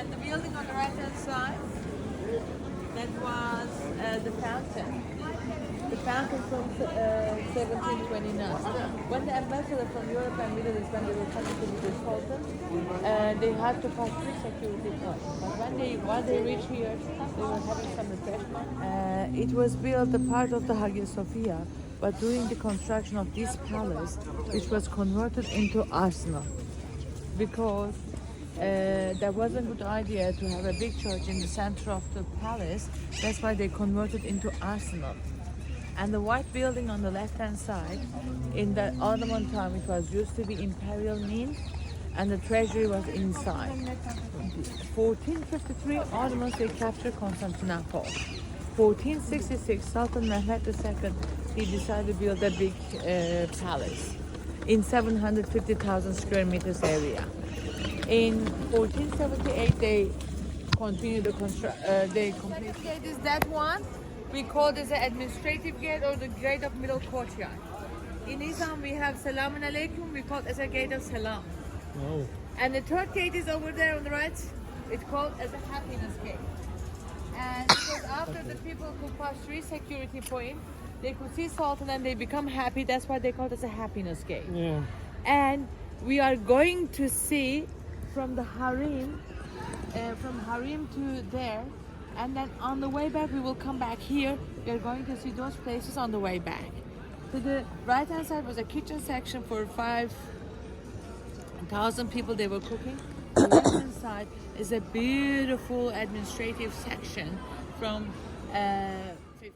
And the building on the right-hand side, that was the fountain. The fountain from 1729. When the ambassador from Europe and Middle East, when they were coming to the Sultans, they had to pass through security points. But while they reached here, they were having some refreshment. It was built a part of the Hagia Sophia, but during the construction of this palace, which was converted into arsenal, because that wasn't a good idea to have a big church in the center of the palace. That's why they converted into arsenal. And the white building on the left-hand side, in the Ottoman time, it was used to be imperial mint, and the treasury was inside. 1453, Ottomans, they captured Constantinople. 1466, Sultan Mehmed II, he decided to build a big palace in 750,000 square meters area. In 1478, they continued the they completed. The gate is that one. We call this the administrative gate or the gate of middle courtyard. In Islam, we have Salamun Alaikum. We call it as a gate of Salam. Oh. And the third gate is over there on the right. It's called as a happiness gate. And because after the people could pass three security points, they could see Sultan and they become happy. That's why they call it as a happiness gate. Yeah. And we are going to see from the harem, from harem to there, and then on the way back we will come back here. We are going to see those places on the way back. To the right hand side was a kitchen section for 5,000 people they were cooking. The left hand side is a beautiful administrative section from 15.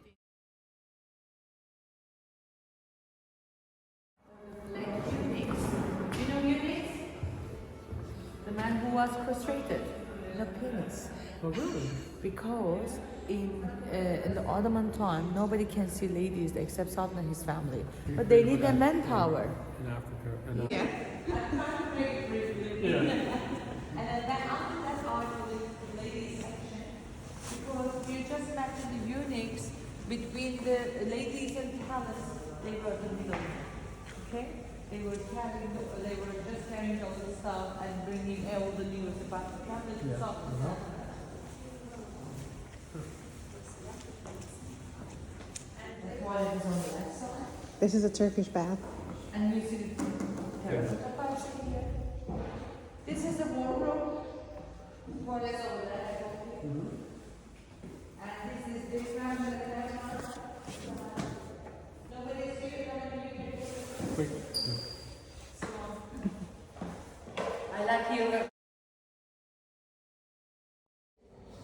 Like eunuchs. You know eunuchs? The man who was castrated, no penis. Oh, really? Because in the Ottoman time, nobody can see ladies except Sultan and his family. But they need the manpower. In Africa. And Yeah. yeah. And then after that are the ladies section. Because you just imagine the eunuchs between the ladies and the palace, they were the middle. Okay? They were just carrying all the stuff and bringing all the news about the palace and stuff. Toilet is on the left side, This is a Turkish bath. and you see the terracotta here. This is the wardrobe. Toilet is over there. And this is the ground that nobody is here. Quick. So I like you.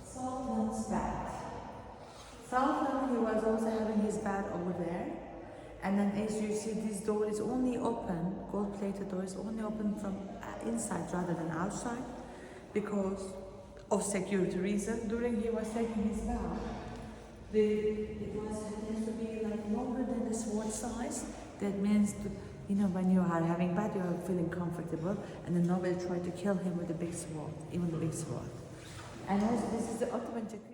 Sultan's bath. Sultan, he was also having his bath over there. And then as you see, this door is only open, gold-plated door is only open from inside rather than outside because of security reason. During he was taking his bath, it has to be like longer than the sword size. That means, when you are having bath, you are feeling comfortable, and then nobody tried to kill him with a big sword, even the big sword. And also, this is the Ottoman decree.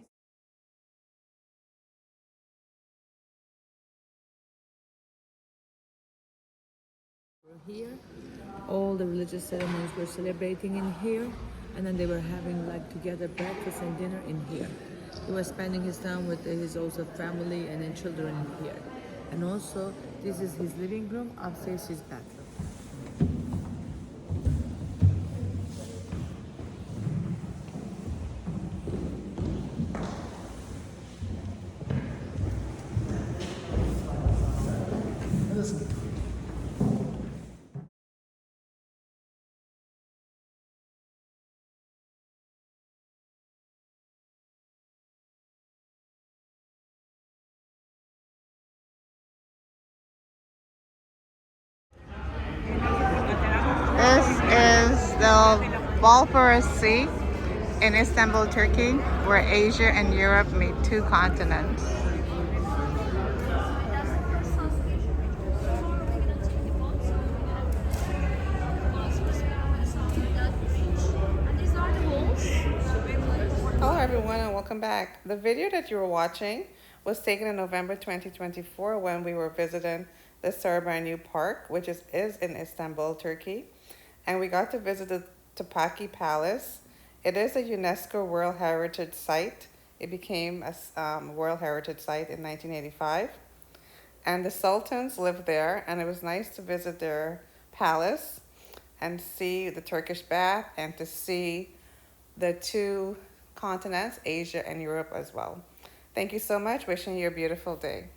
Here, all the religious ceremonies were celebrating in here, and then they were having together breakfast and dinner in here. He was spending his time with his also family and then children in here. And also, this is his living room, upstairs his bathroom. This is the Bosphorus Sea in Istanbul, Turkey, where Asia and Europe meet two continents. Hello everyone and welcome back. The video that you were watching was taken in November 2024 when we were visiting the Sarabanu Park, which is in Istanbul, Turkey. And we got to visit the Topaki Palace It is a UNESCO World Heritage Site. It became a World Heritage Site in 1985. And the sultans lived there, and it was nice to visit their palace and see the Turkish bath and to see the two continents, Asia and Europe as well. Thank you so much. Wishing you a beautiful day.